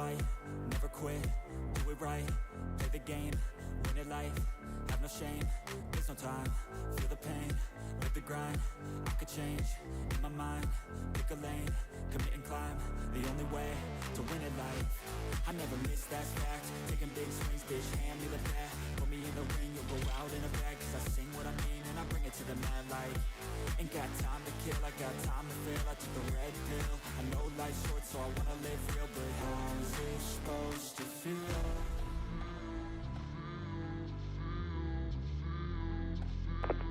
fight, never quit, do it right, play the game, win it life, have no shame, there's no time, feel the pain, live the grind, I could change, in my mind, pick a lane, commit and climb, the only way to win it life. I never miss, that's fact, taking big swings, bitch, hand me the bat, put me in the ring, you'll go out in a bag, cause I sing what I mean and I bring it to the mad light. Ain't got time to kill, I got time to feel, I took the red pill, I know life's short so I wanna live real, but how's it supposed to feel?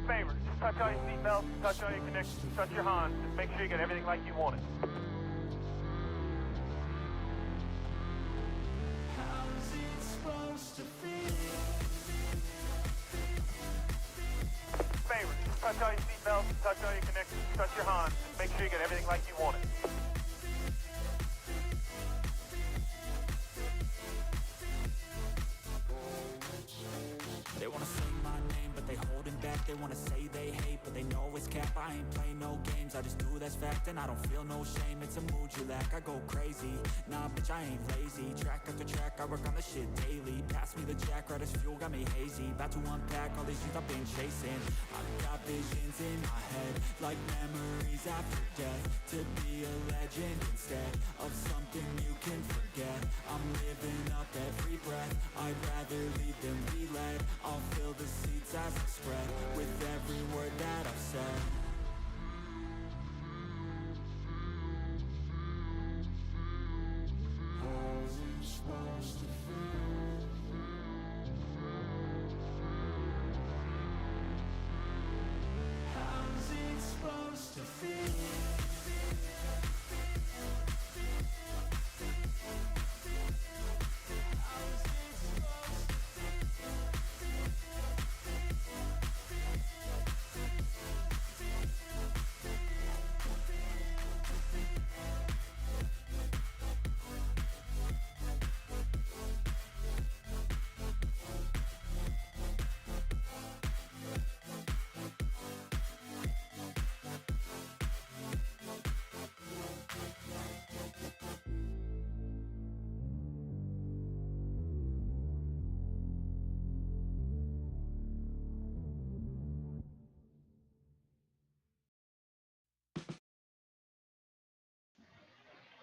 Favor, just touch all your seatbelts, touch all your connections, touch your Hans, just make sure you get everything like you want it. How's it supposed to feel? Favor, just touch all your seatbelts, touch all your connections, touch your Hans, just make sure you get everything like you want it. They wanna sing my name, but they holding back. They wanna say they hate, but they know it's cap. I ain't play no games, I just do that's fact. And I don't feel no shame, it's a mood you lack. I go crazy, nah bitch I ain't lazy. Track after track, I work on the shit daily. Pass me the jack, right as fuel, got me hazy. About to unpack all these things I've been chasing. I've got visions in my head, like memories after death. To be a legend instead of something you can forget. I'm living up every breath, I'd rather lead than be led. I'll fill the seats as I spread with every word that I've said. How's it supposed to feel? How's it supposed to feel?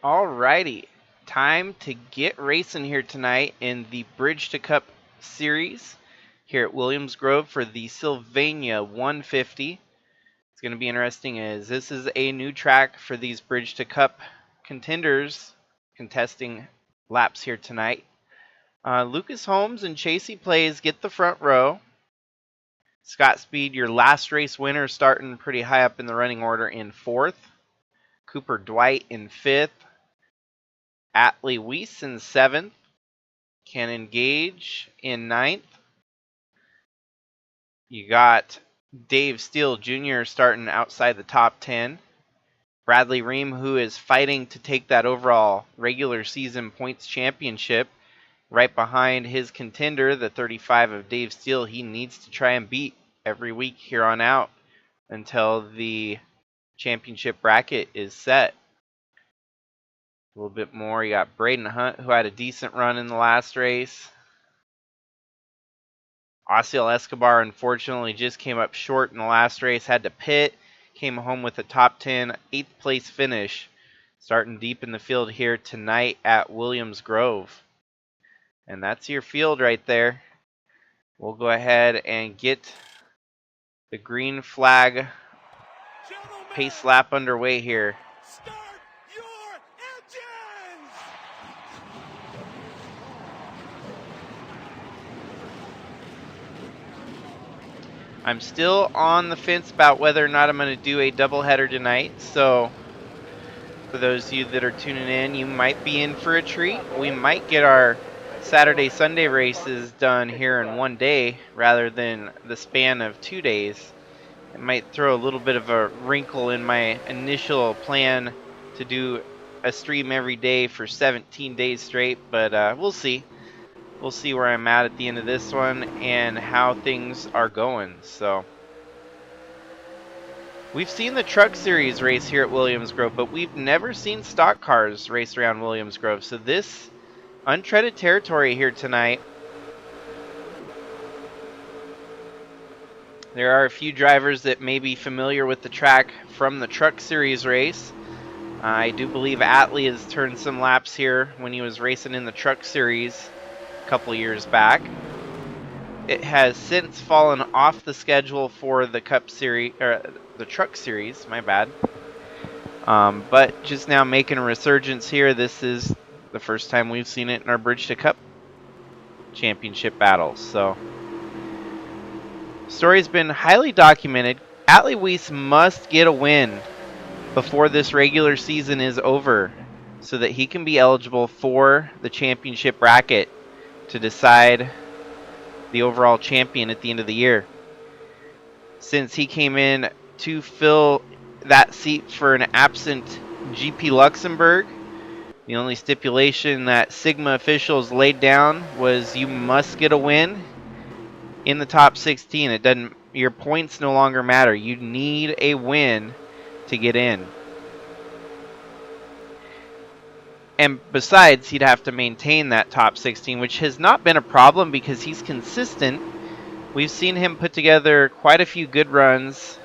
Alrighty, time to get racing here tonight in the Bridge to Cup series here at Williams Grove for the Sylvania 150. It's going to be interesting as this is a new track for these Bridge to Cup contenders contesting laps here tonight. Lucas Holmes and Chasey Plays get the front row. Scott Speed, your last race winner, starting pretty high up in the running order in 4th. Cooper Dwight in 5th. Atley Weiss in 7th. Cannon Gage in 9th. You got Dave Steele Jr. starting outside the top 10. Bradley Ream, who is fighting to take that overall regular season points championship, right behind his contender, the 35 of Dave Steele. He needs to try and beat every week here on out until the championship bracket is set. A little bit more. You got Braden Hunt, who had a decent run in the last race. Osiel Escobar, unfortunately, just came up short in the last race. Had to pit. Came home with a top 10, 8th place finish. Starting deep in the field here tonight at Williams Grove. And that's your field right there. We'll go ahead and get the green flag pace lap underway here. Start your engines! I'm still on the fence about whether or not I'm going to do a doubleheader tonight. So for those of you that are tuning in, you might be in for a treat. We might get our Saturday, Sunday races done here in one day rather than the span of 2 days. It might throw a little bit of a wrinkle in my initial plan to do a stream every day for 17 days straight, but we'll see. We'll see where I'm at the end of this one and how things are going. So we've seen the Truck Series race here at Williams Grove, but we've never seen stock cars race around Williams Grove. So this Untreaded territory here tonight. There are a few drivers that may be familiar with the track from the Truck Series race. I do believe Atley has turned some laps here when he was racing in the Truck Series a couple years back. It has since fallen off the schedule for the Cup Series, or the Truck Series, my bad. But just now making a resurgence here. This is the first time we've seen it in our Bridge to Cup championship battles. So, story's been highly documented. Atley Weiss must get a win before this regular season is over so that he can be eligible for the championship bracket to decide the overall champion at the end of the year. Since he came in to fill that seat for an absent GP Luxembourg, the only stipulation that Sigma officials laid down was you must get a win in the top 16. It doesn't, your points no longer matter. You need a win to get in. And besides, he'd have to maintain that top 16, which has not been a problem because he's consistent. We've seen him put together quite a few good runs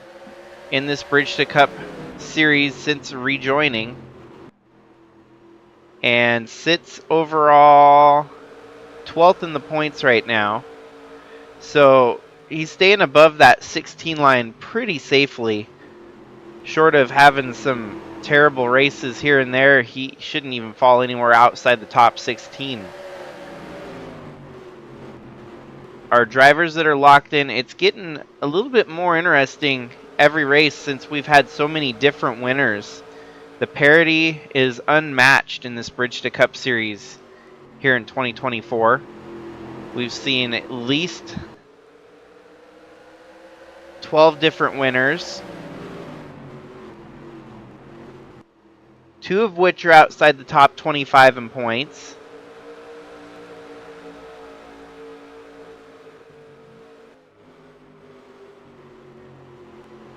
in this Bridge to Cup series since rejoining. And sits overall 12th in the points right now. So he's staying above that 16 line pretty safely. Short of having some terrible races here and there, he shouldn't even fall anywhere outside the top 16. Our drivers that are locked in, it's getting a little bit more interesting every race since we've had so many different winners. The parity is unmatched in this Bridge to Cup series here in 2024. We've seen at least 12 different winners, 2 of which are outside the top 25 in points.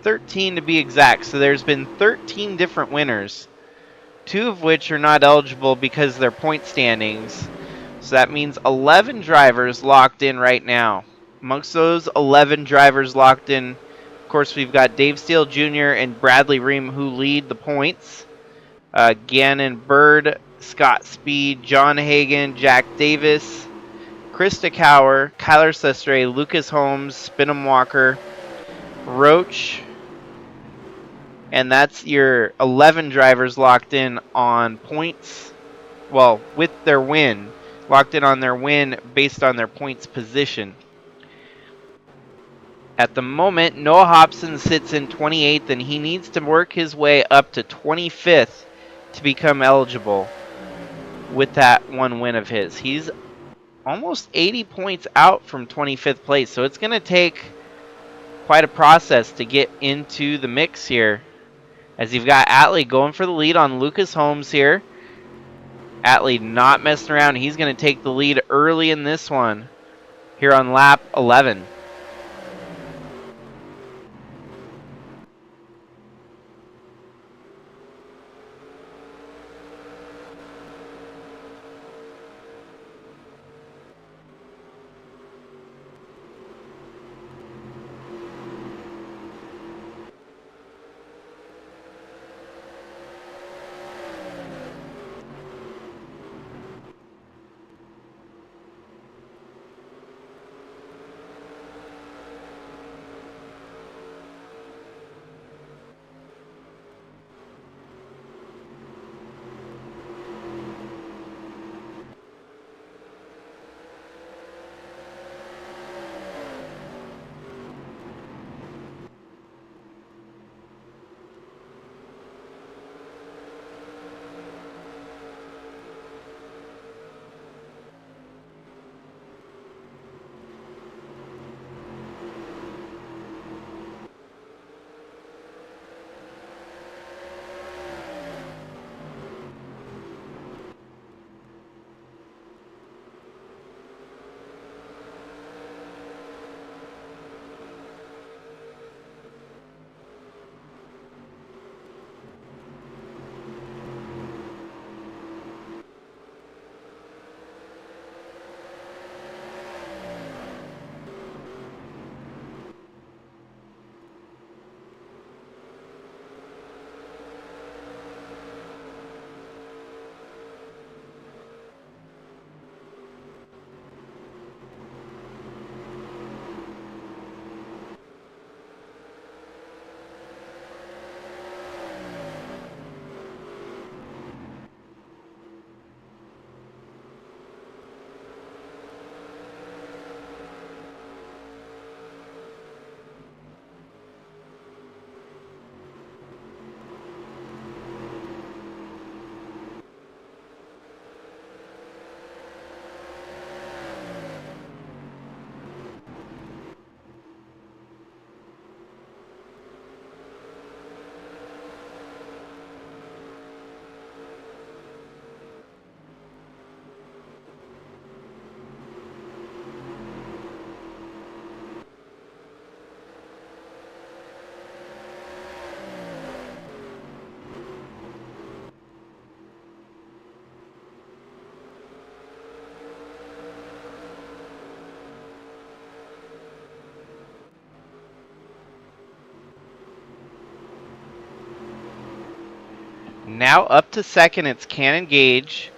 $13 to be exact, so there's been 13 different winners, 2 of which are not eligible because of their point standings. So that means 11 drivers locked in right now. Amongst those 11 drivers locked in, of course, we've got Dave Steele Jr. and Bradley Ream who lead the points. Gannon Bird, Scott Speed, John Hagan, Jack Davis, Krista Cower, Kyler Sestre, Lucas Holmes, Spinham Walker, Roach, and that's your 11 drivers locked in on points, well, with their win, locked in on their win based on their points position. At the moment, Noah Hobson sits in 28th, and he needs to work his way up to 25th to become eligible with that one win of his. He's almost 80 points out from 25th place, so it's going to take quite a process to get into the mix here. As you've got Atley going for the lead on Lucas Holmes here. Atley not messing around. He's going to take the lead early in this one here on lap 11. Now up to second, it's Cannon Gage,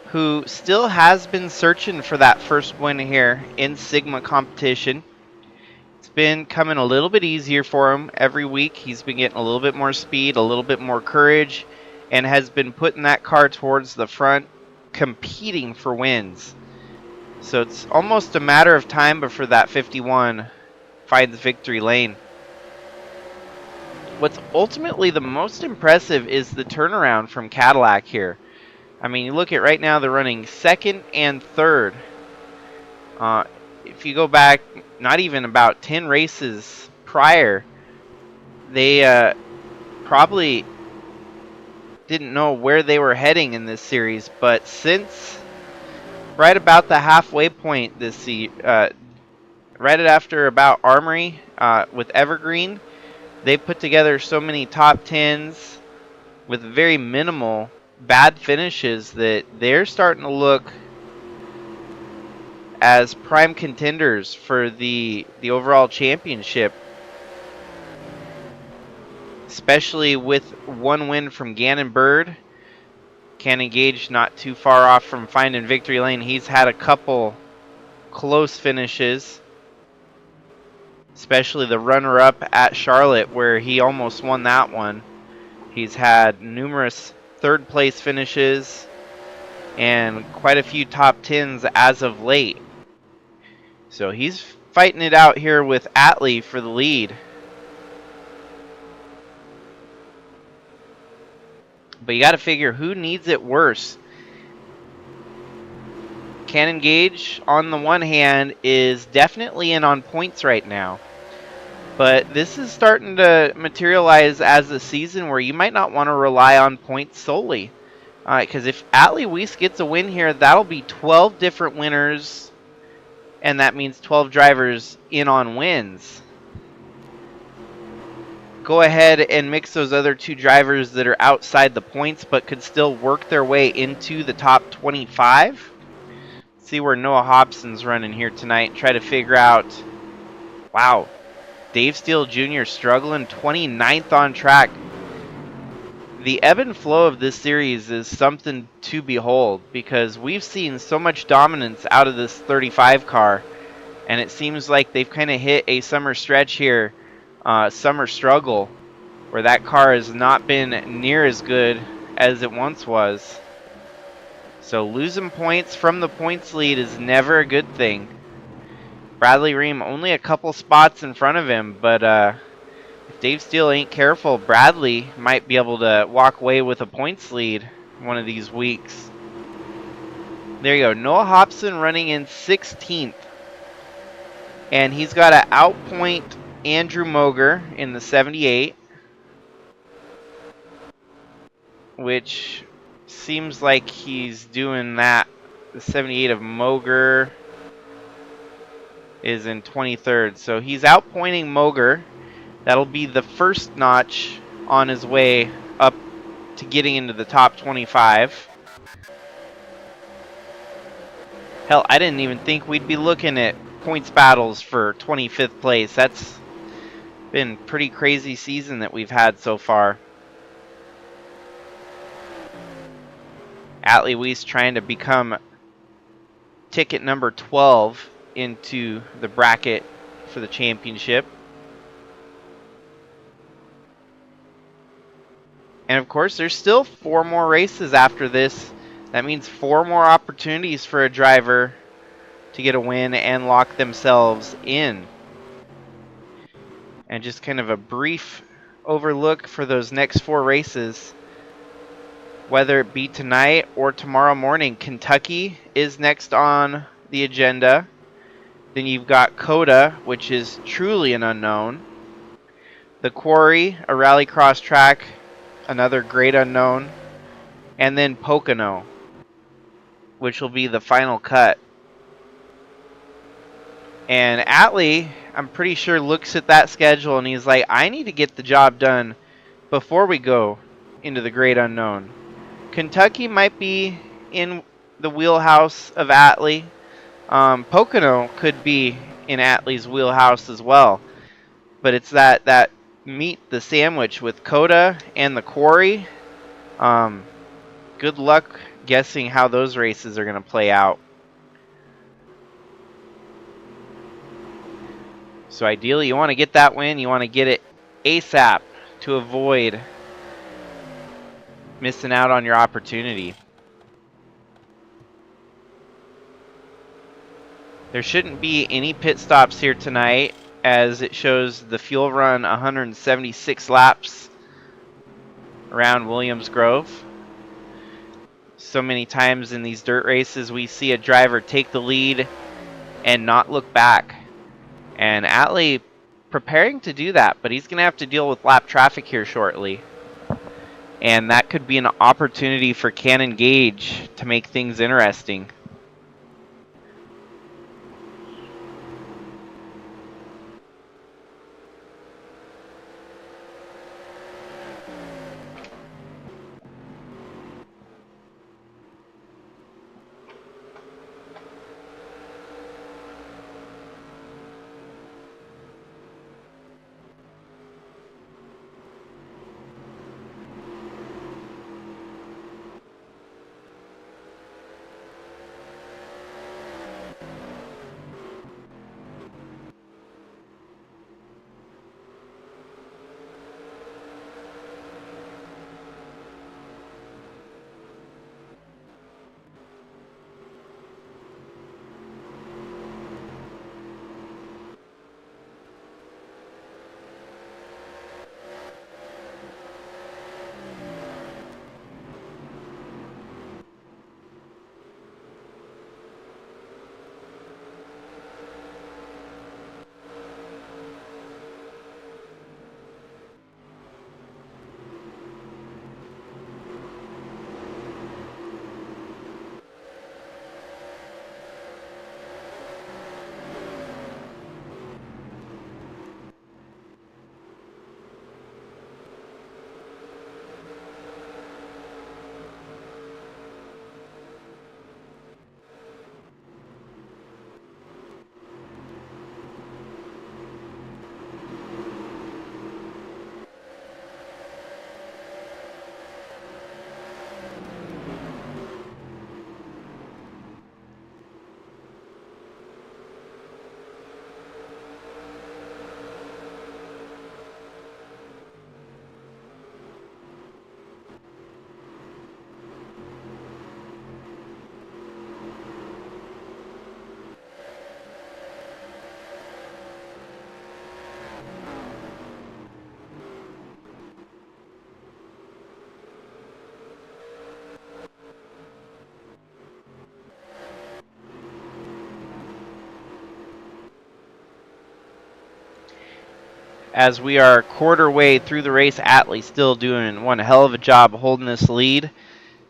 who still has been searching for that first win here in Sigma competition. It's been coming a little bit easier for him every week. He's been getting a little bit more speed, a little bit more courage, and has been putting that car towards the front, competing for wins. So it's almost a matter of time before that 51 finds victory lane. What's ultimately the most impressive is the turnaround from Cadillac here. I mean, you look at right now, they're running second and third. If you go back not even about 10 races prior, they probably didn't know where they were heading in this series. But since right about the halfway point this right after about Armory with Evergreen, they put together so many top 10s with very minimal bad finishes that they're starting to look as prime contenders for the overall championship, especially with one win from Gannon Bird. Cannon Gage not too far off from finding victory lane. He's had a couple close finishes, especially the runner-up at Charlotte where he almost won that one. He's had numerous third place finishes and quite a few top 10s as of late. So he's fighting it out here with Atley for the lead. But you got to figure who needs it worse. Cannon Gage, on the one hand, is definitely in on points right now. But this is starting to materialize as a season where you might not want to rely on points solely. Because if Atley Weiss gets a win here, that'll be 12 different winners. And that means 12 drivers in on wins. Go ahead and mix those other two drivers that are outside the points but could still work their way into the top 25. See where Noah Hobson's running here tonight. Try to figure out, wow, Dave Steele Jr. struggling, 29th on track. The ebb and flow of this series is something to behold because we've seen so much dominance out of this 35 car, and it seems like they've kind of hit a summer stretch here, summer struggle, where that car has not been near as good as it once was. So losing points from the points lead is never a good thing. Bradley Ream only a couple spots in front of him, but if Dave Steele ain't careful, Bradley might be able to walk away with a points lead one of these weeks. There you go. Noah Hobson running in 16th. And he's got to outpoint Andrew Moger in the 78, which seems like he's doing that. The 78 of Moger is in 23rd. So he's outpointing Moger. That'll be the first notch on his way up to getting into the top 25. Hell, I didn't even think we'd be looking at points battles for 25th place. That's been a pretty crazy season that we've had so far. Atley Weiss trying to become ticket number 12 into the bracket for the championship. And of course, there's still 4 more races after this. That means 4 more opportunities for a driver to get a win and lock themselves in. And just kind of a brief overlook for those next 4 races. Whether it be tonight or tomorrow morning, Kentucky is next on the agenda. Then you've got Coda, which is truly an unknown. The Quarry, a rallycross track, another great unknown. And then Pocono, which will be the final cut. And Atley, I'm pretty sure, looks at that schedule and he's like, I need to get the job done before we go into the great unknown. Kentucky might be in the wheelhouse of Atley. Pocono could be in Atley's wheelhouse as well. But it's that meat, the sandwich with Coda and the Quarry. Good luck guessing how those races are going to play out. So ideally, you want to get that win. You want to get it ASAP to avoid missing out on your opportunity. There shouldn't be any pit stops here tonight, as it shows the fuel run 176 laps around Williams Grove. So many times in these dirt races, we see a driver take the lead and not look back. And Atley preparing to do that, but he's going to have to deal with lap traffic here shortly. And that could be an opportunity for Cannon Gage to make things interesting. As we are quarter way through the race, Atley still doing one hell of a job holding this lead.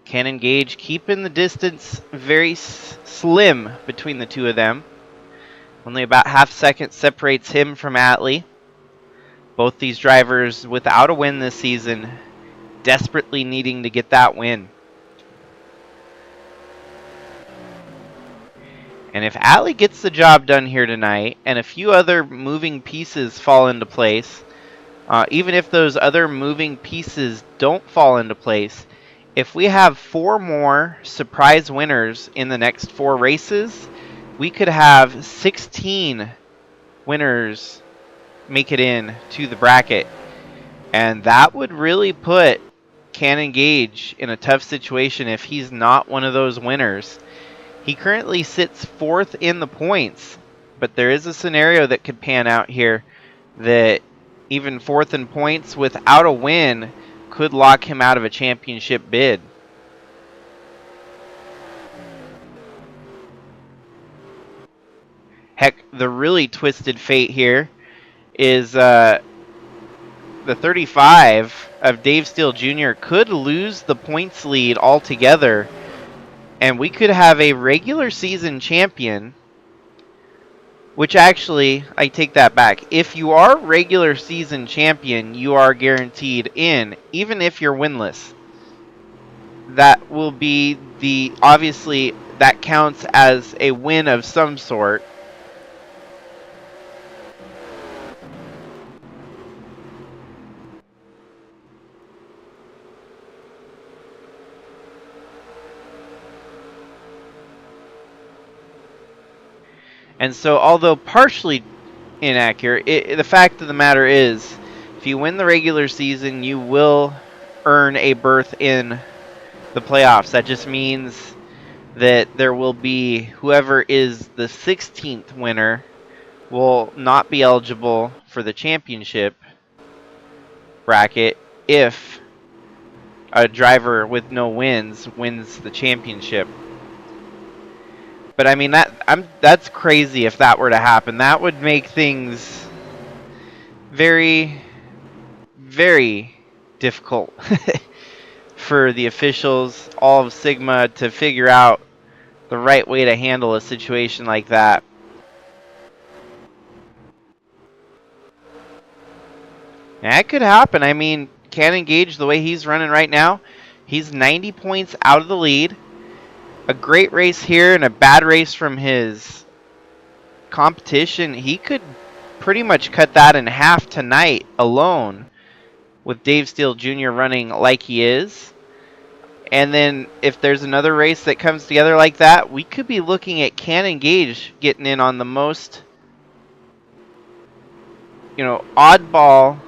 Cannon Gage keeping the distance very slim between the two of them. Only about half second separates him from Atley. Both these drivers without a win this season, desperately needing to get that win. And if Atley gets the job done here tonight, and a few other moving pieces fall into place, even if those other moving pieces don't fall into place, if we have 4 more surprise winners in the next 4 races, we could have 16 winners make it in to the bracket. And that would really put Cannon Gage in a tough situation if he's not one of those winners. He currently sits 4th in the points, but there is a scenario that could pan out here that even 4th in points without a win could lock him out of a championship bid. Heck, the really twisted fate here is the 35 of Dave Steele Jr. could lose the points lead altogether, and we could have a regular season champion, which actually, I take that back. If you are regular season champion, you are guaranteed in, even if you're winless. That will be obviously, that counts as a win of some sort. And so, although partially inaccurate, the fact of the matter is, if you win the regular season, you will earn a berth in the playoffs. That just means that there will be whoever is the 16th winner will not be eligible for the championship bracket if a driver with no wins wins the championship. But I mean that's crazy if that were to happen. That would make things very, very difficult for the officials, all of Sigma, to figure out the right way to handle a situation like that. That could happen. I mean, Cannon Gage, the way he's running right now, he's 90 points out of the lead. A great race here and a bad race from his competition. He could pretty much cut that in half tonight alone with Dave Steele Jr. running like he is. And then if there's another race that comes together like that, we could be looking at Cannon Gage getting in on the most, oddball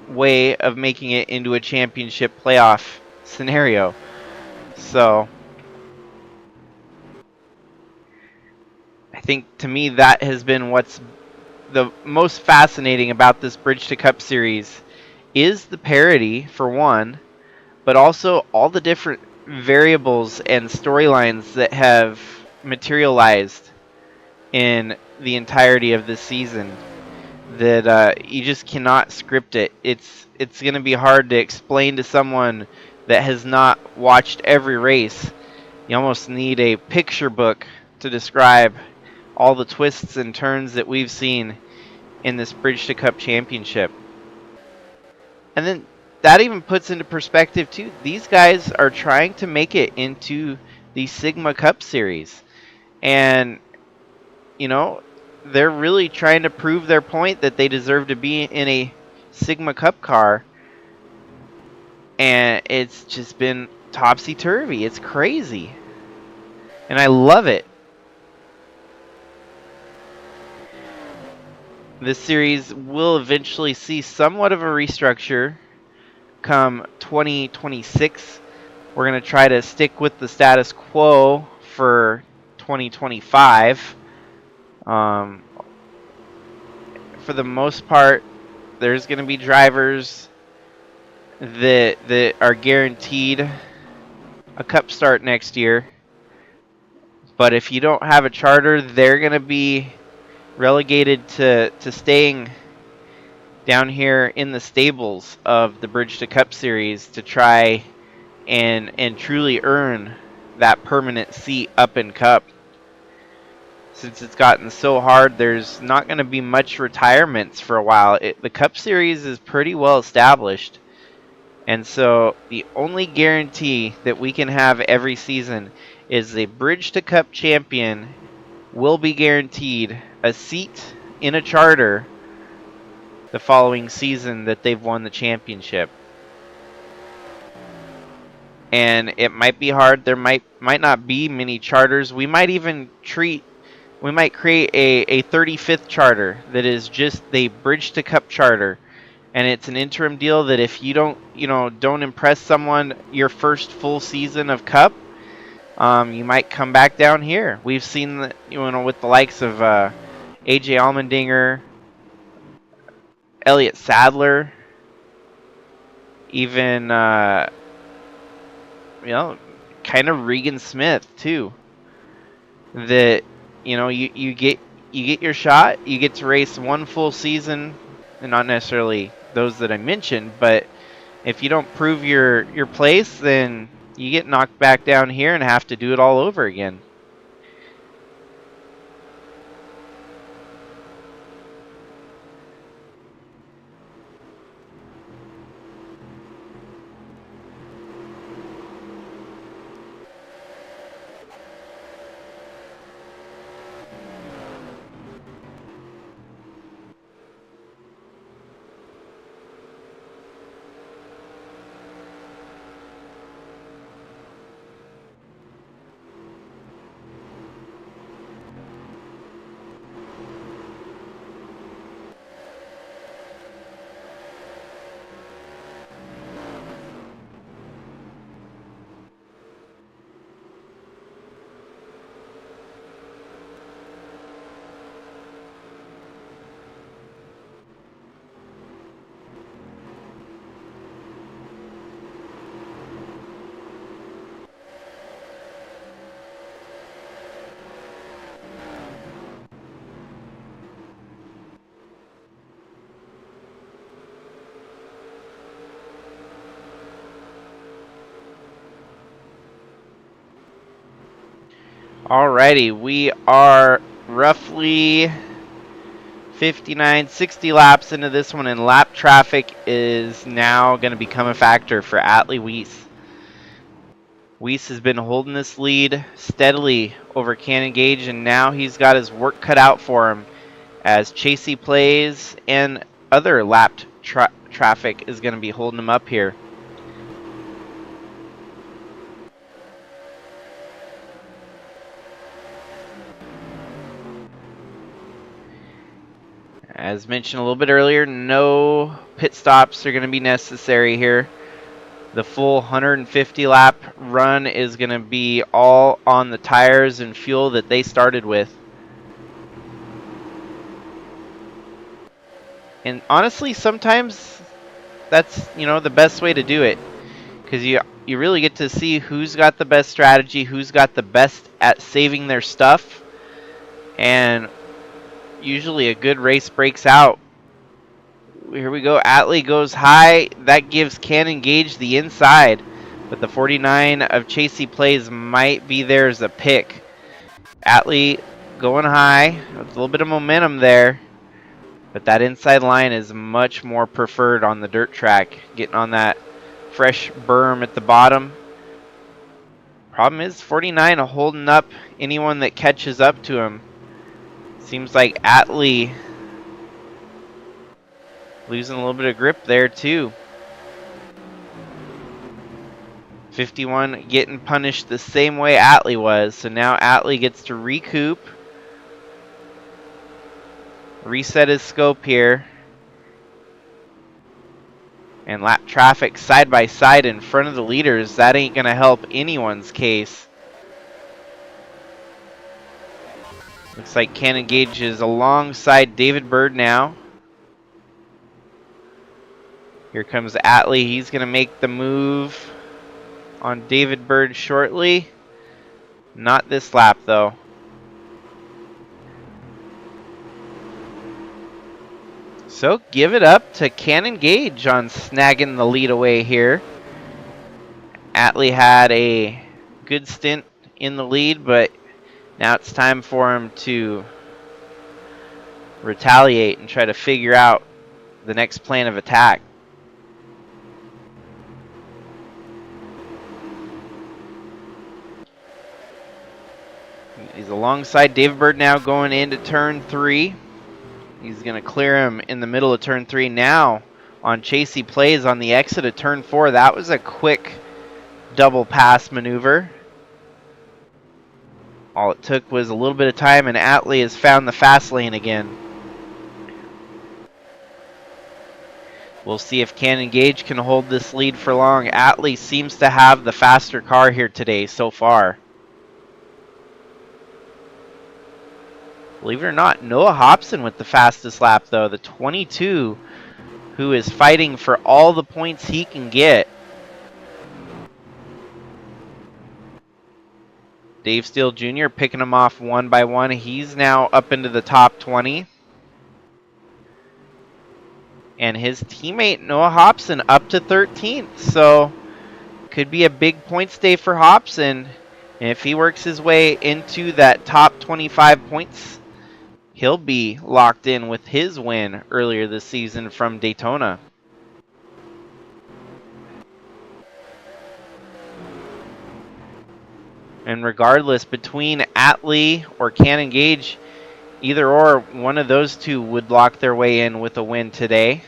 way of making it into a championship playoff scenario. So I think to me that has been what's the most fascinating about this Bridge to Cup series is the parity for one, but also all the different variables and storylines that have materialized in the entirety of this season that you just cannot script it. It's going to be hard to explain to someone that has not watched every race. You almost need a picture book to describe all the twists and turns that we've seen in this Bridge to Cup championship. And then that even puts into perspective too, these guys are trying to make it into the Sigma Cup series. And they're really trying to prove their point that they deserve to be in a Sigma Cup car. And it's just been topsy-turvy. It's crazy. And I love it. This series will eventually see somewhat of a restructure come 2026. We're going to try to stick with the status quo for 2025. For the most part, there's going to be drivers that are guaranteed a cup start next year. But if you don't have a charter, they're going to be relegated to staying down here in the stables of the Bridge to Cup series to try and truly earn that permanent seat up in Cup. Since it's gotten so hard, there's not going to be much retirements for a while. The Cup Series is pretty well established. And so the only guarantee that we can have every season is a Bridge to Cup champion will be guaranteed a seat in a charter the following season that they've won the championship. And it might be hard. There might not be many charters. We might create a 35th charter that is just the Bridge to Cup charter, and it's an interim deal that if you don't impress someone your first full season of Cup, you might come back down here. We've seen that, with the likes of AJ Allmendinger, Elliott Sadler, even kind of Regan Smith too. That you get your shot, you get to race one full season, and not necessarily those that I mentioned, but if you don't prove your place, then you get knocked back down here and have to do it all over again. Alrighty, we are roughly 59, 60 laps into this one, and lap traffic is now going to become a factor for Atley Weiss. Weiss has been holding this lead steadily over Cannon Gage, and now he's got his work cut out for him as Chasey Plays and other lapped traffic is going to be holding him up here. As mentioned a little bit earlier, no pit stops are going to be necessary here. The full 150 lap run is going to be all on the tires and fuel that they started with. And honestly, sometimes that's, the best way to do it, because you really get to see who's got the best strategy, who's got the best at saving their stuff, and usually a good race breaks out. Here we go. Atley goes high. That gives Cannon Gage the inside, but the 49 of Chasey Plays might be there as a pick. Atley going high with a little bit of momentum there, but that inside line is much more preferred on the dirt track, getting on that fresh berm at the bottom. Problem is 49 holding up anyone that catches up to him. Seems like Atley losing a little bit of grip there too. 51 getting punished the same way Atley was, so now Atley gets to recoup, reset his scope here, and lap traffic side by side in front of the leaders. That ain't gonna help anyone's case. Looks like Cannon Gage is alongside David Bird now. Here comes Atley. He's gonna make the move on David Bird shortly. Not this lap though. So give it up to Cannon Gage on snagging the lead away here. Atley had a good stint in the lead, but now it's time for him to retaliate and try to figure out the next plan of attack. He's alongside David Bird now going into turn 3. He's going to clear him in the middle of turn 3 now. On Chasey Plays on the exit of turn 4. That was a quick double pass maneuver. All it took was a little bit of time, and Atley has found the fast lane again. We'll see if Cannon Gage can hold this lead for long. Atley seems to have the faster car here today so far. Believe it or not, Noah Hobson with the fastest lap though, the 22, who is fighting for all the points he can get. Dave Steele Jr. picking him off one by one. He's now up into the top 20. And his teammate Noah Hobson up to 13th. So could be a big points day for Hobson. And if he works his way into that top 25 points, he'll be locked in with his win earlier this season from Daytona. And regardless, between Atley or Cannon Gage, either or, one of those two would lock their way in with a win today.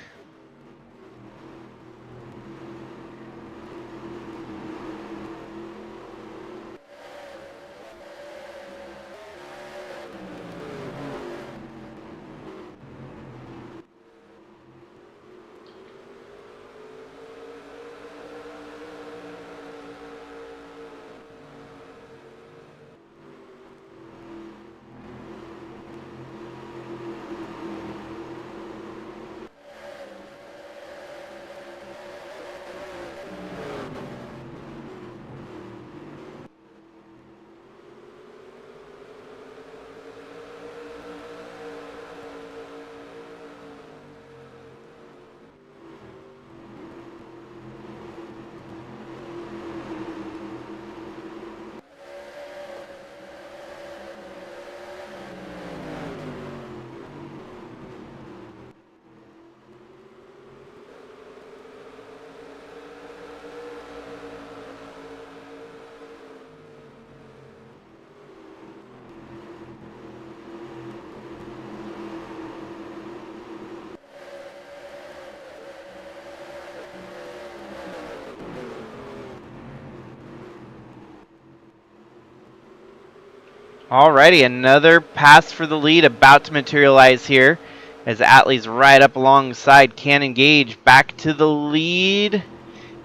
Alrighty, another pass for the lead about to materialize here as Atley's right up alongside Cannon Gage back to the lead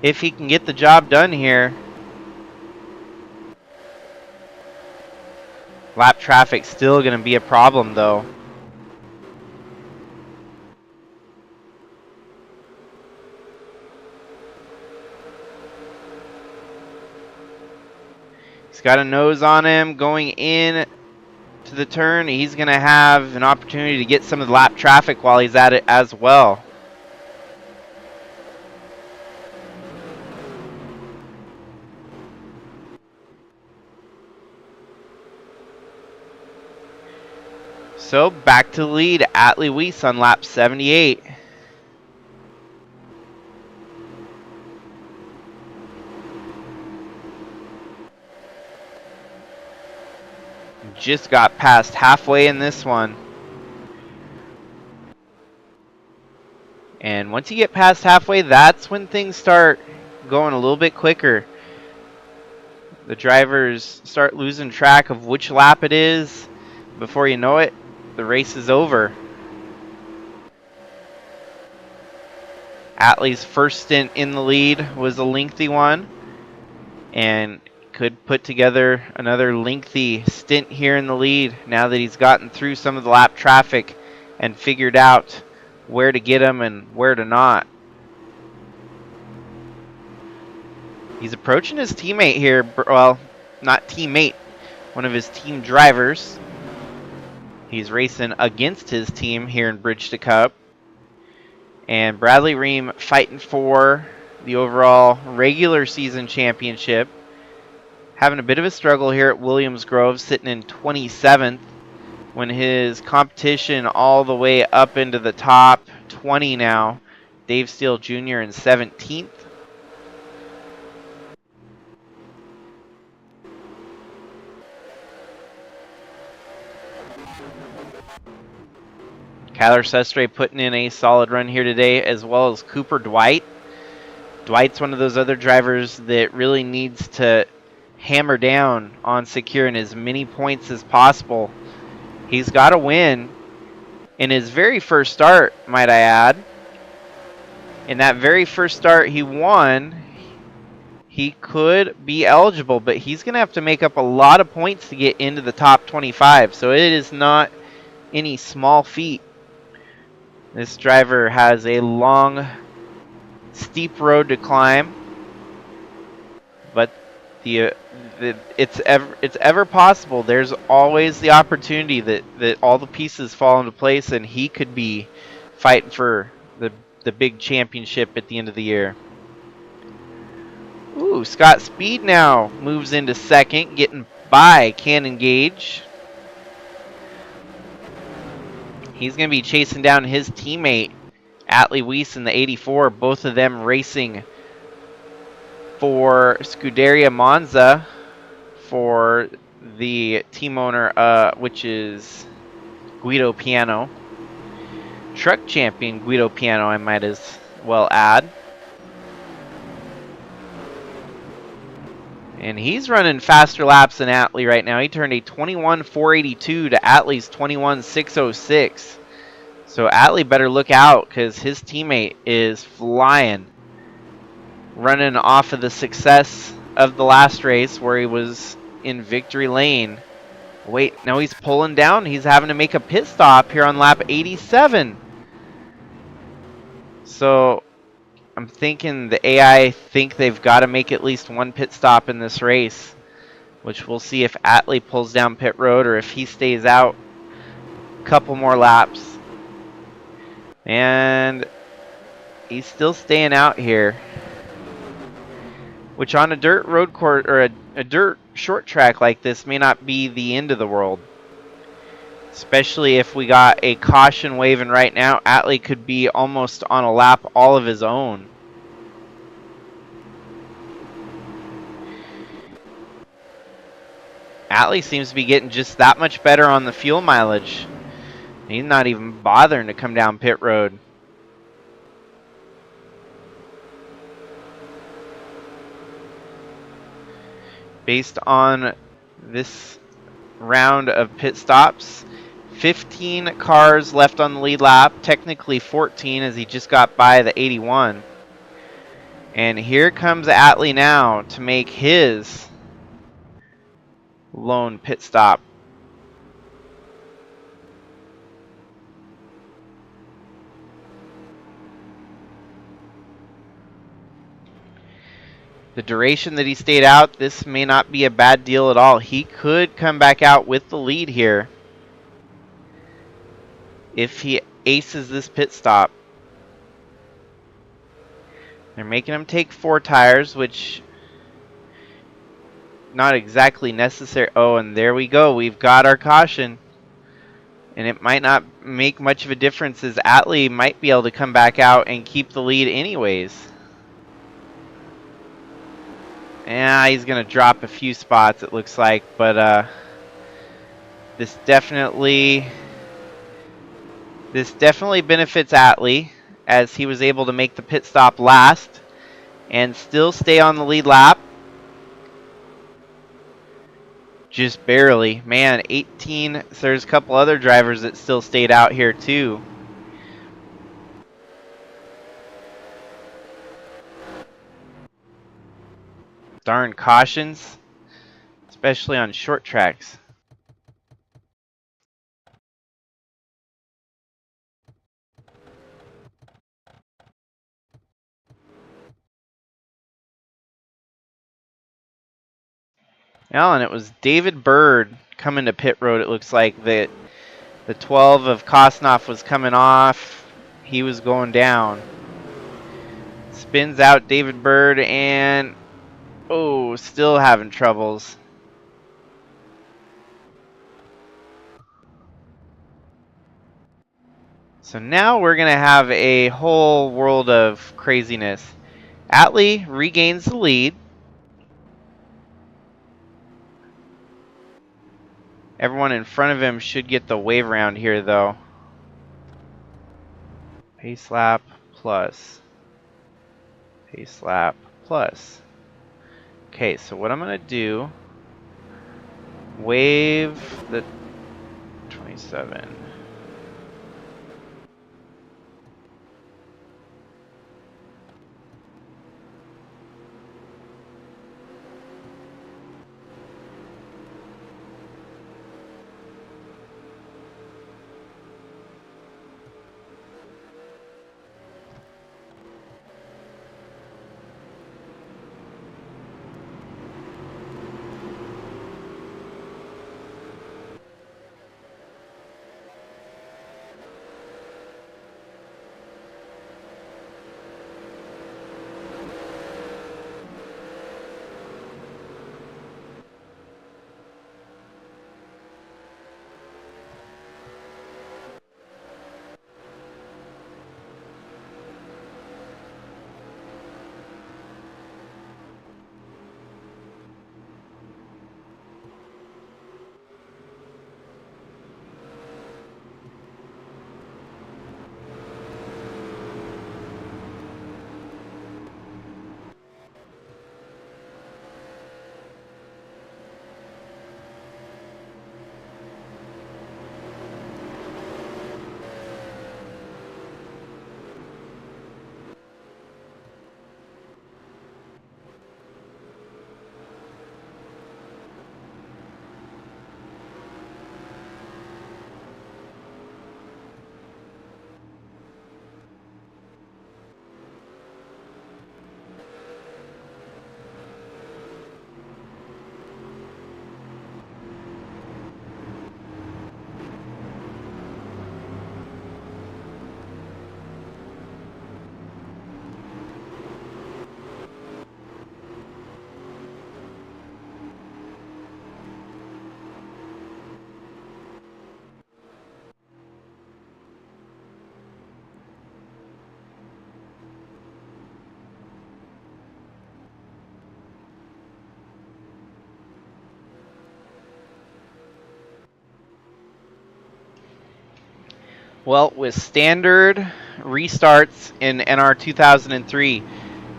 if he can get the job done here. Lap traffic still going to be a problem though. He's got a nose on him going in to the turn. He's going to have an opportunity to get some of the lap traffic while he's at it as well. So back to the lead, Atley Weiss on lap 78. Just got past halfway in this one. And once you get past halfway, that's when things start going a little bit quicker. The drivers start losing track of which lap it is. Before you know it, the race is over. Atley's first stint in the lead was a lengthy one, and could put together another lengthy stint here in the lead now that he's gotten through some of the lap traffic and figured out where to get him and where to not. He's approaching his teammate here. Well, not teammate, one of his team drivers. He's racing against his team here in Bridge to Cup. And Bradley Ream fighting for the overall regular season championship. Having a bit of a struggle here at Williams Grove, sitting in 27th when his competition all the way up into the top 20 now. Dave Steele Jr. in 17th. Kyler Sestre putting in a solid run here today, as well as Cooper Dwight. Dwight's one of those other drivers that really needs to hammer down on securing as many points as possible. He's got to win in his very first start, might I add. In that very first start he won, he could be eligible, but he's going to have to make up a lot of points to get into the top 25. So it is not any small feat. This driver has a long, steep road to climb, but it's ever possible. There's always the opportunity that all the pieces fall into place, and he could be fighting for the big championship at the end of the year. Ooh, Scott Speed now moves into second, getting by Cannon Gage. He's going to be chasing down his teammate, Atley Weiss in the 84, both of them racing for Scuderia Monza for the team owner, which is Guido Piano. Truck champion Guido Piano, I might as well add. And he's running faster laps than Atley right now. He turned a 21.482 to Atley's 21.606. So Atley better look out because his teammate is flying. Running off of the success of the last race where he was in victory lane. Wait, now he's pulling down. He's having to make a pit stop here on lap 87. So I'm thinking the AI think they've got to make at least one pit stop in this race, which we'll see if Atley pulls down pit road or if he stays out a couple more laps. And he's still staying out here, which on a dirt road course or a dirt short track like this may not be the end of the world. Especially if we got a caution waving right now. Atley could be almost on a lap all of his own. Atley seems to be getting just that much better on the fuel mileage. He's not even bothering to come down pit road. Based on this round of pit stops. 15 cars left on the lead lap, technically 14 as he just got by the 81. And here comes Atley now to make his lone pit stop. The duration that he stayed out, this may not be a bad deal at all. He could come back out with the lead here if he aces this pit stop. They're making him take 4 tires, which not exactly necessary. Oh, and there we go. We've got our caution. And it might not make much of a difference as Atley might be able to come back out and keep the lead anyways. Yeah, he's going to drop a few spots, it looks like. But this definitely benefits Atley as he was able to make the pit stop last and still stay on the lead lap. Just barely. Man, 18. So there's a couple other drivers that still stayed out here too. Darn cautions, especially on short tracks. Well, and it was David Bird coming to pit road. It looks like that the 12 of Kosnoff was coming off. He was going down. Spins out David Bird and oh, still having troubles. So now we're going to have a whole world of craziness. Atley regains the lead. Everyone in front of him should get the wave round here, though. Pace lap plus. Pace lap plus. Okay, so what I'm going to do, wave the 27. Well, with standard restarts in NR2003,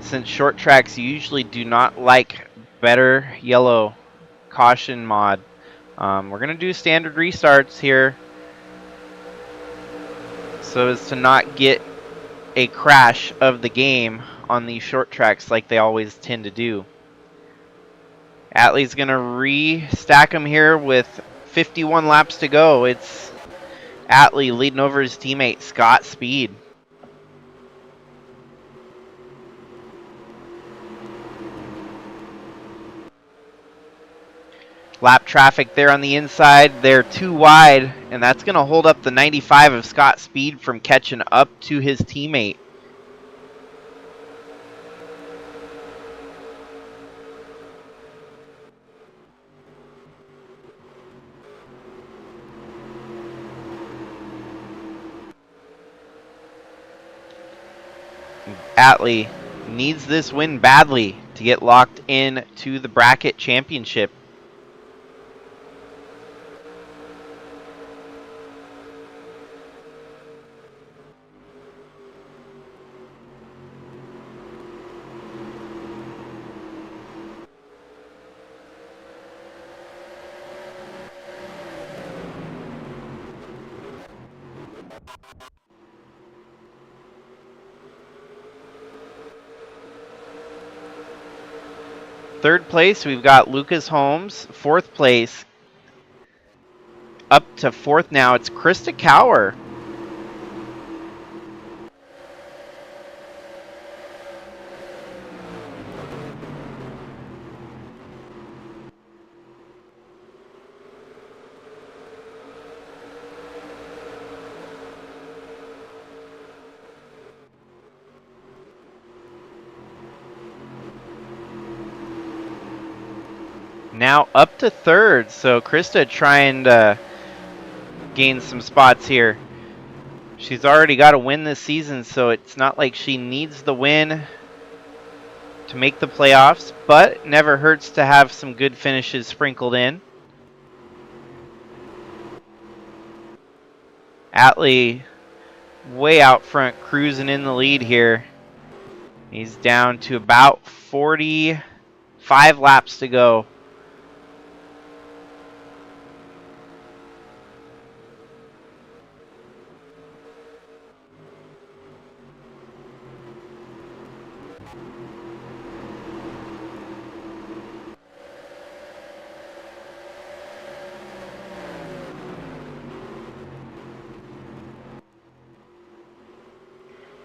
since short tracks usually do not like better yellow caution mod We're going to do standard restarts here so as to not get a crash of the game on these short tracks like they always tend to do. Atley's going to re-stack them here with 51 laps to go. It's Atley leading over his teammate Scott Speed. Lap traffic there on the inside. They're too wide, and that's going to hold up the 95 of Scott Speed from catching up to his teammate. Atley needs this win badly to get locked in to the bracket championship. Third place, we've got Lucas Holmes. Fourth place, up to fourth now, it's Krista Cower. Now up to third, so Krista trying to gain some spots here. She's already got a win this season, so it's not like she needs the win to make the playoffs, but it never hurts to have some good finishes sprinkled in. Atley way out front, cruising in the lead here. He's down to about 45 laps to go.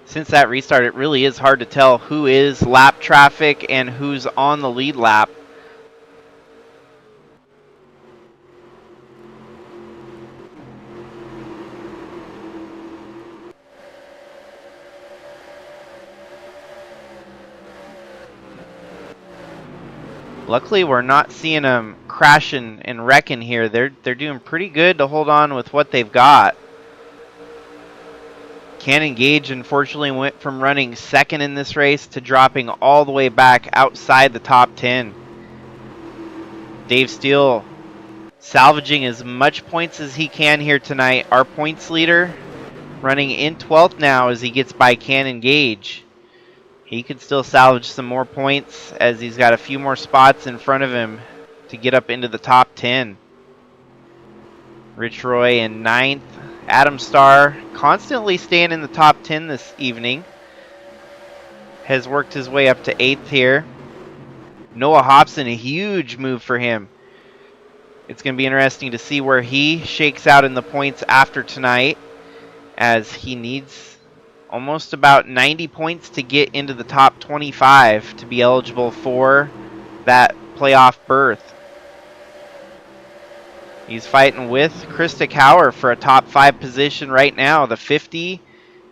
Since that restart, it really is hard to tell who is lap traffic and who's on the lead lap. Luckily, we're not seeing them crashing and wrecking here. They're doing pretty good to hold on with what they've got. Cannon Gage unfortunately went from running second in this race to dropping all the way back outside the top 10. Dave Steele salvaging as much points as he can here tonight. Our points leader running in 12th now as he gets by Cannon Gage. He could still salvage some more points as he's got a few more spots in front of him to get up into the top 10. Rich Roy in 9th. Adam Starr constantly staying in the top 10 this evening. Has worked his way up to 8th here. Noah Hobson, a huge move for him. It's going to be interesting to see where he shakes out in the points after tonight, as he needs almost about 90 points to get into the top 25 to be eligible for that playoff berth. He's fighting with Krista Cower for a top 5 position right now. The 50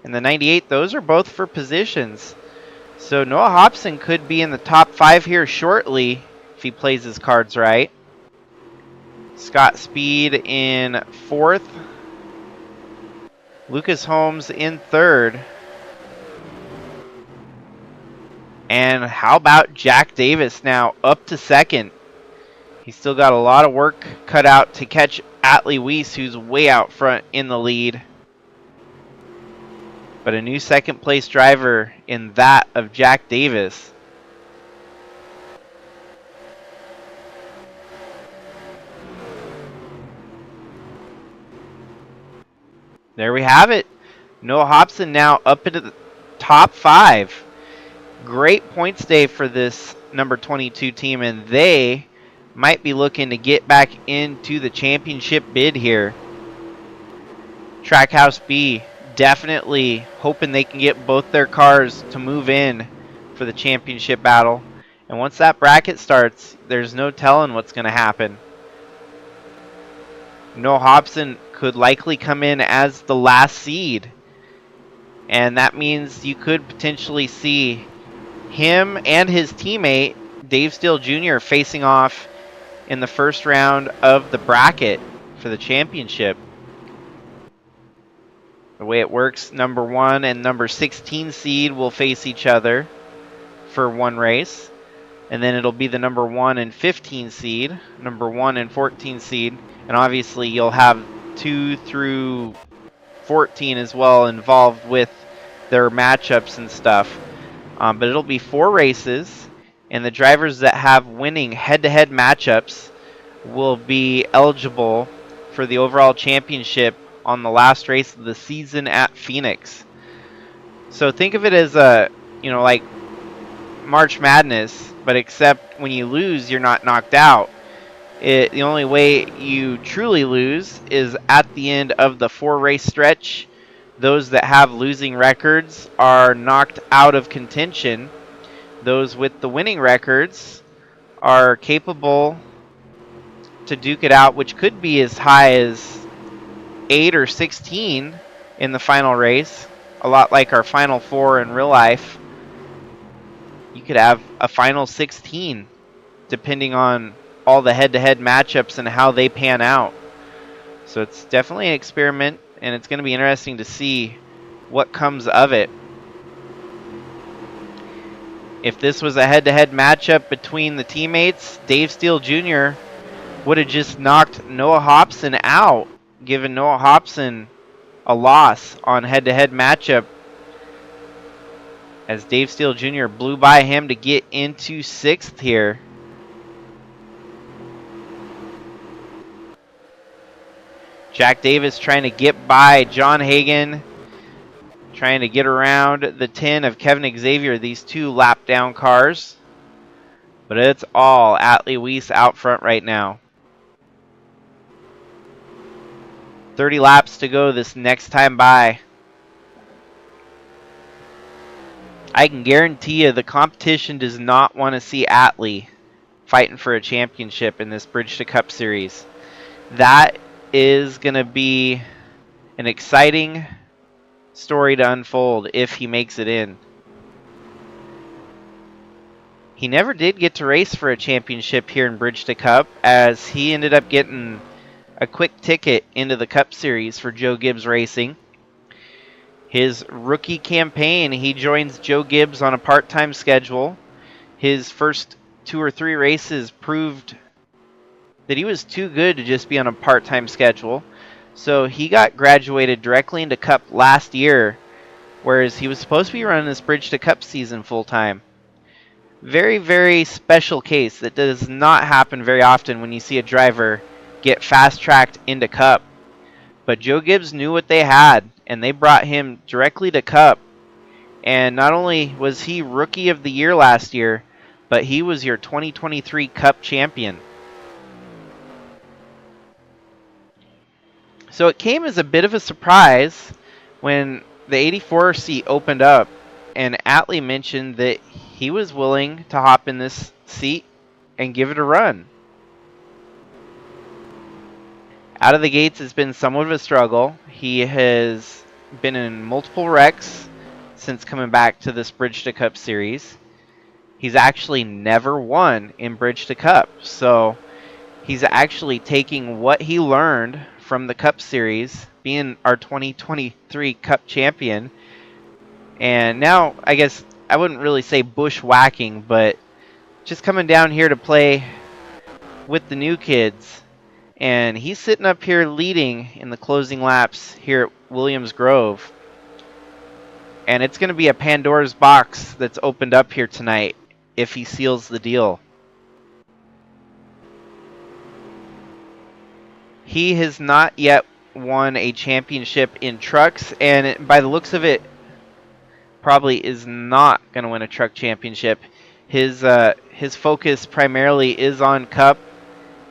and the 98, those are both for positions. So Noah Hobson could be in the top 5 here shortly if he plays his cards right. Scott Speed in 4th. Lucas Holmes in 3rd. And how about Jack Davis now up to 2nd? He's still got a lot of work cut out to catch Atley Weiss, who's way out front in the lead. But a new second place driver in that of Jack Davis. There we have it. Noah Hobson now up into the top 5. Great points day for this number 22 team, and they might be looking to get back into the championship bid here. Trackhouse B definitely hoping they can get both their cars to move in for the championship battle. And once that bracket starts, there's no telling what's going to happen. Noah Hobson could likely come in as the last seed. And that means you could potentially see him and his teammate, Dave Steele Jr., facing off in the first round of the bracket for the championship. The way it works, number 1 and number 16 seed will face each other for one race. And then it'll be the number 1 and 15 seed, number 1 and 14 seed. And obviously you'll have 2 through 14 as well involved with their matchups and stuff. But it'll be 4 races, and the drivers that have winning head-to-head matchups will be eligible for the overall championship on the last race of the season at Phoenix. So think of it as a, like March Madness, but except when you lose, you're not knocked out. The only way you truly lose is at the end of the 4-race stretch. Those that have losing records are knocked out of contention. Those with the winning records are capable to duke it out, which could be as high as 8 or 16 in the final race. A lot like our final 4 in real life. You could have a final 16 depending on all the head-to-head matchups and how they pan out. So it's definitely an experiment, and it's going to be interesting to see what comes of it. If this was a head-to-head matchup between the teammates, Dave Steele Jr. would have just knocked Noah Hobson out, giving Noah Hobson a loss on head-to-head matchup, as Dave Steele Jr. blew by him to get into 6th here. Jack Davis trying to get by John Hagan, trying to get around the 10 of Kevin Xavier, these 2 lap down cars. But it's all Atley Weiss out front right now. 30 laps to go this next time by. I can guarantee you the competition does not want to see Atley fighting for a championship in this Bridge to Cup series. That is going to be an exciting story to unfold if he makes it in. He never did get to race for a championship here in Bridge to Cup, as he ended up getting a quick ticket into the Cup Series for Joe Gibbs Racing. His rookie campaign, he joins Joe Gibbs on a part-time schedule. His first 2 or 3 races proved that he was too good to just be on a part-time schedule. So he got graduated directly into Cup last year, whereas he was supposed to be running this Bridge to Cup season full-time. Very, very special case that does not happen very often when you see a driver get fast-tracked into Cup. But Joe Gibbs knew what they had, and they brought him directly to Cup. And not only was he Rookie of the Year last year, but he was your 2023 Cup champion. So it came as a bit of a surprise when the 84 seat opened up, and Atley mentioned that he was willing to hop in this seat and give it a run. Out of the gates, it's been somewhat of a struggle. He has been in multiple wrecks since coming back to this Bridge to Cup series. He's actually never won in Bridge to Cup, so he's actually taking what he learned from the Cup Series, being our 2023 Cup champion, and now, I guess, I wouldn't really say bushwhacking, but just coming down here to play with the new kids. And he's sitting up here leading in the closing laps here at Williams Grove. And it's going to be a Pandora's box that's opened up here tonight if he seals the deal. He has not yet won a championship in trucks, and by the looks of it, probably is not going to win a truck championship. His focus primarily is on Cup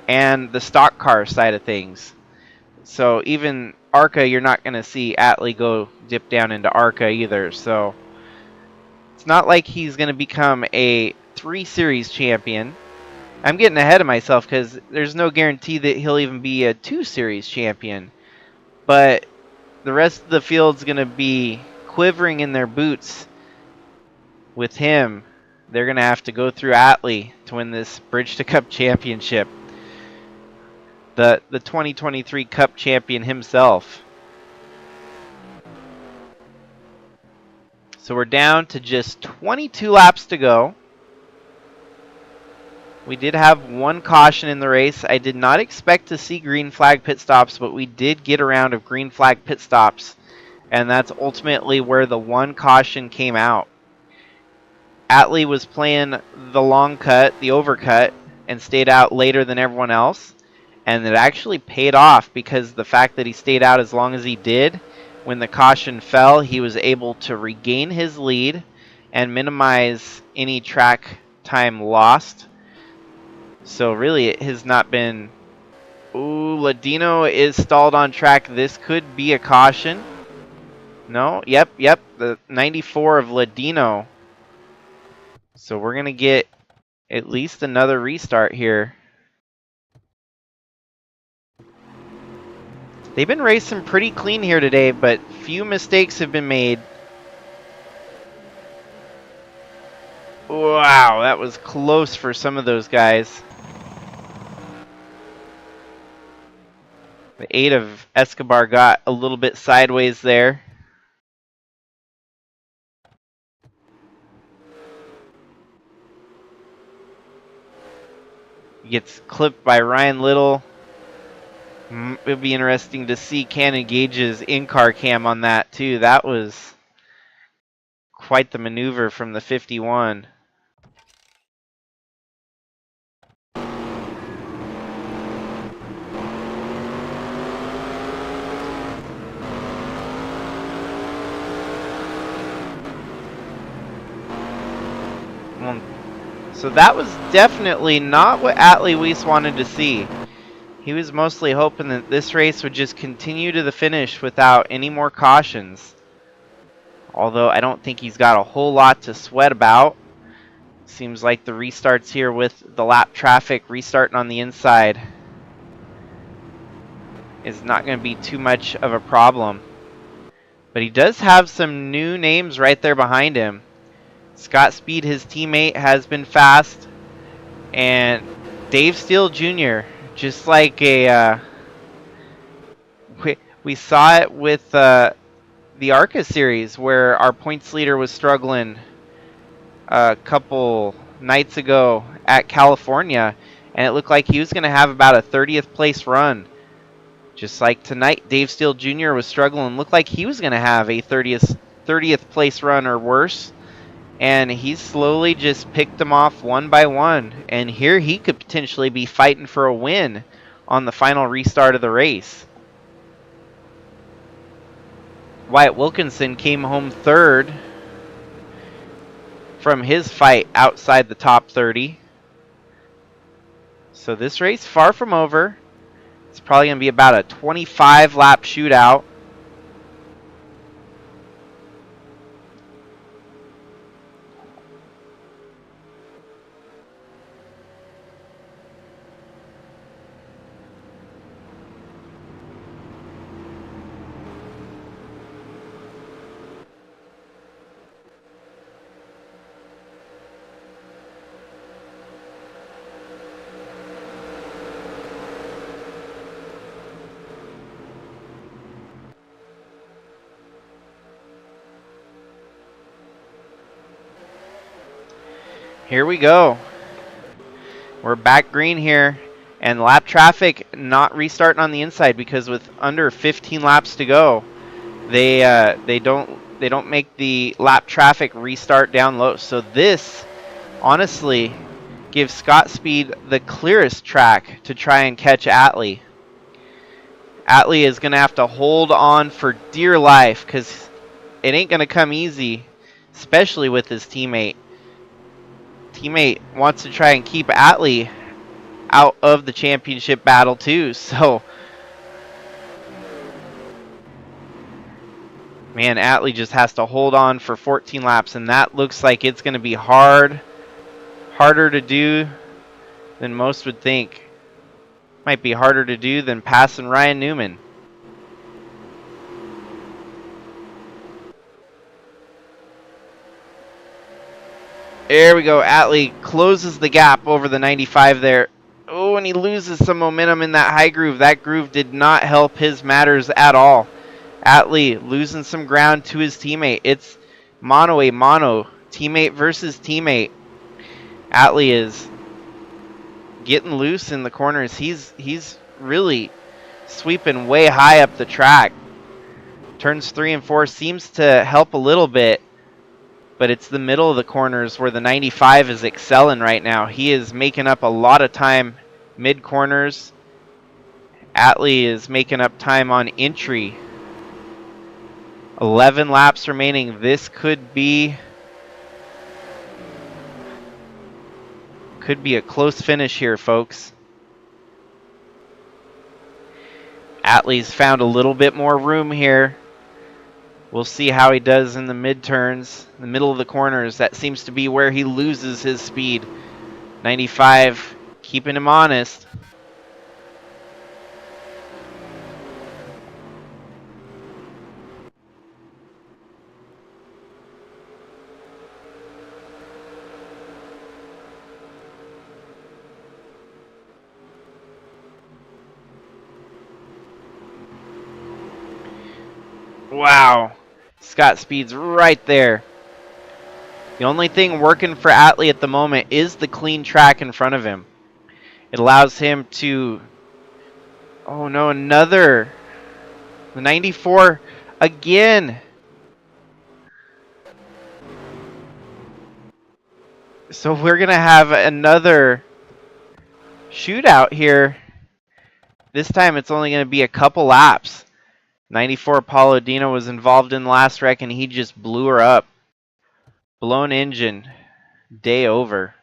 and the stock car side of things. So even ARCA, you're not going to see Atley go dip down into ARCA either. So it's not like he's going to become a 3 Series champion. I'm getting ahead of myself because there's no guarantee that he'll even be a 2 Series champion. But the rest of the field's going to be quivering in their boots with him. They're going to have to go through Atley to win this Bridge to Cup championship. The 2023 Cup champion himself. So we're down to just 22 laps to go. We did have one caution in the race. I did not expect to see green flag pit stops, but we did get a round of green flag pit stops, and that's ultimately where the one caution came out. Atley was playing the long cut, the overcut, and stayed out later than everyone else, and it actually paid off because the fact that he stayed out as long as he did, when the caution fell, he was able to regain his lead and minimize any track time lost. So really, it has not been... Ooh, Ladino is stalled on track. This could be a caution. No, yep, the 94 of Ladino. So we're going to get at least another restart here. They've been racing pretty clean here today, but few mistakes have been made. Wow, that was close for some of those guys. The 8 of Escobar got a little bit sideways there. Gets clipped by Ryan Little. It'll be interesting to see Cannon Gage's in-car cam on that too. That was quite the maneuver from the 51. So that was definitely not what Atley Weiss wanted to see. He was mostly hoping that this race would just continue to the finish without any more cautions. Although I don't think he's got a whole lot to sweat about. Seems like the restarts here with the lap traffic restarting on the inside is not going to be too much of a problem. But he does have some new names right there behind him. Scott Speed, his teammate, has been fast. And Dave Steele Jr., just like a... we saw it with the ARCA series where our points leader was struggling a couple nights ago at California. And it looked like he was going to have about a 30th place run. Just like tonight, Dave Steele Jr. was struggling. Looked like he was going to have a 30th place run or worse. And he slowly just picked them off one by one. And here he could potentially be fighting for a win on the final restart of the race. Wyatt Wilkinson came home third from his fight outside the top 30. So this race far from over. It's probably going to be about a 25 lap shootout. Here we go. We're back green here, and lap traffic not restarting on the inside because with under 15 laps to go, they don't make the lap traffic restart down low. So this honestly gives Scott Speed the clearest track to try and catch Atley. Atley is going to have to hold on for dear life because it ain't going to come easy, especially with his teammate. Teammate wants to try and keep Atley out of the championship battle too, so man, Atley just has to hold on for 14 laps, and that looks like it's going to be harder to do than most would think. Might be harder to do than passing Ryan Newman. There we go. Atley closes the gap over the 95 there. Oh, and he loses some momentum in that high groove. That groove did not help his matters at all. Atley losing some ground to his teammate. It's mono a mono. Teammate versus teammate. Atley is getting loose in the corners. He's really sweeping way high up the track. Turns 3 and 4 seems to help a little bit, but it's the middle of the corners where the 95 is excelling right now. He is making up a lot of time mid corners. Atley is making up time on entry. 11 laps remaining. This could be a close finish here, folks. Atley's found a little bit more room here. We'll see how he does in the mid-turns, the middle of the corners. That seems to be where he loses his speed. 95 keeping him honest. Wow. Scott Speed's right there. The only thing working for Atley at the moment is the clean track in front of him. It allows him to... Oh no, another... The 94 again. So we're going to have another shootout here. This time it's only going to be a couple laps. 94 Paulo Dino was involved in the last wreck and he just blew her up. Blown engine. Day over.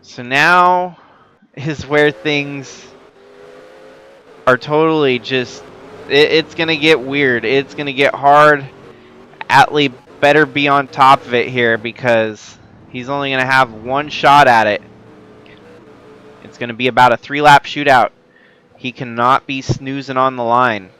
So now is where things are totally just... It's going to get weird. It's going to get hard. Atley better be on top of it here because he's only going to have one shot at it. It's going to be about a 3-lap shootout. He cannot be snoozing on the line.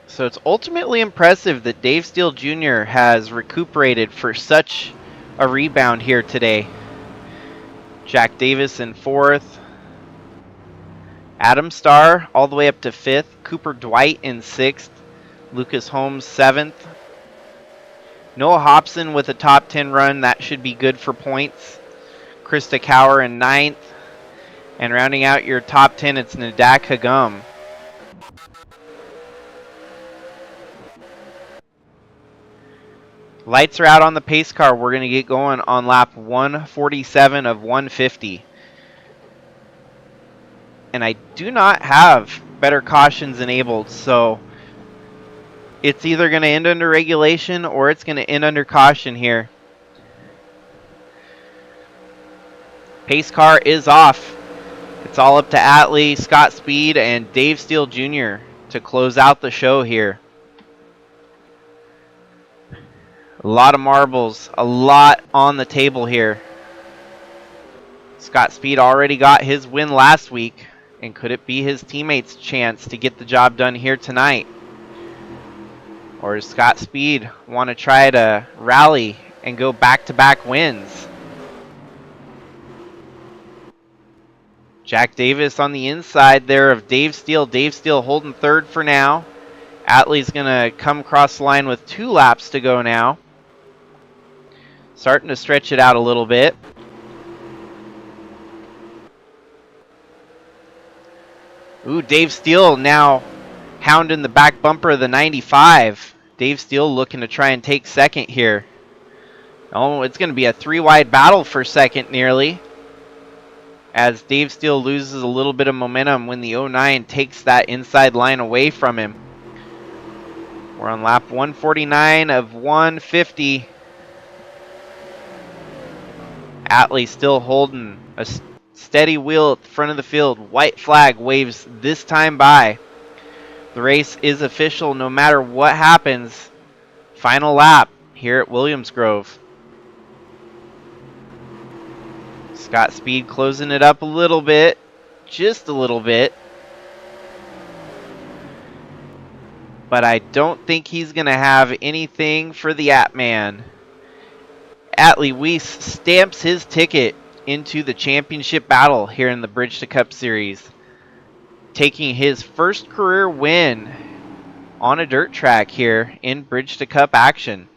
So it's ultimately impressive that Dave Steele Jr. has recuperated for such a rebound here today. Jack Davis in 4th. Adam Starr all the way up to 5th. Cooper Dwight in 6th. Lucas Holmes 7th. Noah Hobson with a top 10 run. That should be good for points. Krista Cower in 9th. And rounding out your top 10, it's Nadak Hagum. Lights are out on the pace car. We're going to get going on lap 147 of 150. And I do not have better cautions enabled, so it's either going to end under regulation or it's going to end under caution here. Pace car is off. It's all up to Atley, Scott Speed, and Dave Steele Jr. to close out the show here. A lot of marbles, a lot on the table here. Scott Speed already got his win last week, and could it be his teammates' chance to get the job done here tonight? Or does Scott Speed want to try to rally and go back-to-back wins? Jack Davis on the inside there of Dave Steele. Dave Steele holding third for now. Atley's going to come across the line with 2 laps to go now. Starting to stretch it out a little bit. Ooh, Dave Steele now hounding the back bumper of the 95. Dave Steele looking to try and take second here. Oh, it's going to be a 3-wide battle for second nearly, as Dave Steele loses a little bit of momentum when the 09 takes that inside line away from him. We're on lap 149 of 150. Atley still holding a steady wheel at the front of the field. White flag waves this time by. The race is official no matter what happens. Final lap here at Williams Grove. Scott Speed closing it up a little bit, just a little bit. But I don't think he's going to have anything for the Atman. Atley Weiss stamps his ticket into the championship battle here in the Bridge to Cup Series, taking his first career win on a dirt track here in Bridge to Cup action.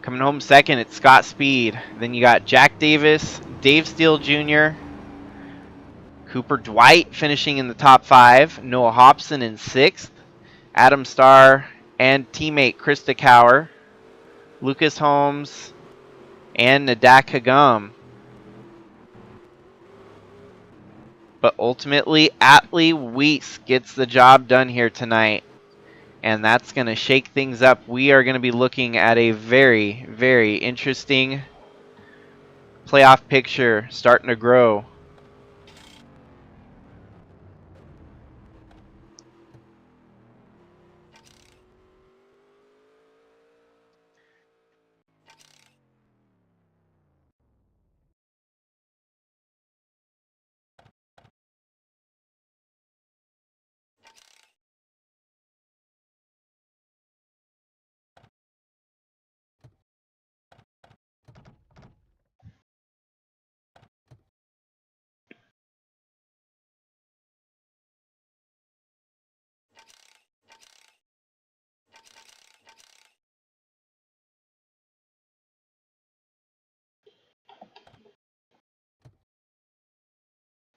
Coming home second, it's Scott Speed. Then you got Jack Davis, Dave Steele Jr., Cooper Dwight finishing in the top 5, Noah Hobson in 6th, Adam Starr and teammate Krista Cower, Lucas Holmes, and Nadak Hagum. But ultimately, Atley Weiss gets the job done here tonight, and that's going to shake things up. We are going to be looking at a very, very interesting playoff picture starting to grow.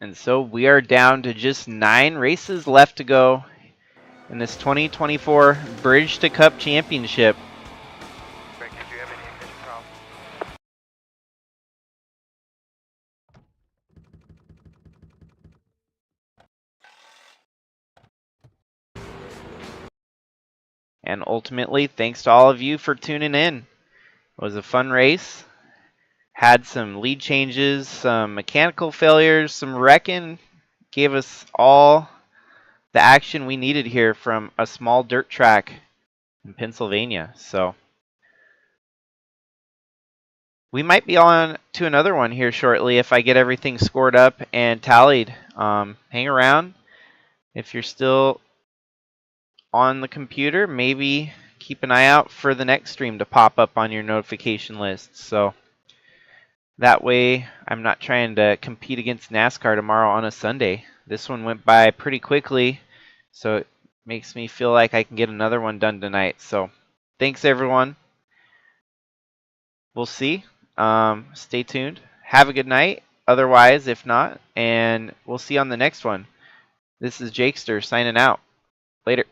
And so we are down to just 9 races left to go in this 2024 Bridge to Cup Championship. Greg, did you have any ignition problems? And ultimately, thanks to all of you for tuning in. It was a fun race. Had some lead changes, some mechanical failures, some wrecking. Gave us all the action we needed here from a small dirt track in Pennsylvania. So we might be on to another one here shortly if I get everything scored up and tallied. Hang around. If you're still on the computer, maybe keep an eye out for the next stream to pop up on your notification list. So that way I'm not trying to compete against NASCAR tomorrow on a Sunday. This one went by pretty quickly, so it makes me feel like I can get another one done tonight. So thanks everyone. We'll see. Stay tuned. Have a good night. Otherwise, if not, and we'll see you on the next one. This is Jakester signing out. Later.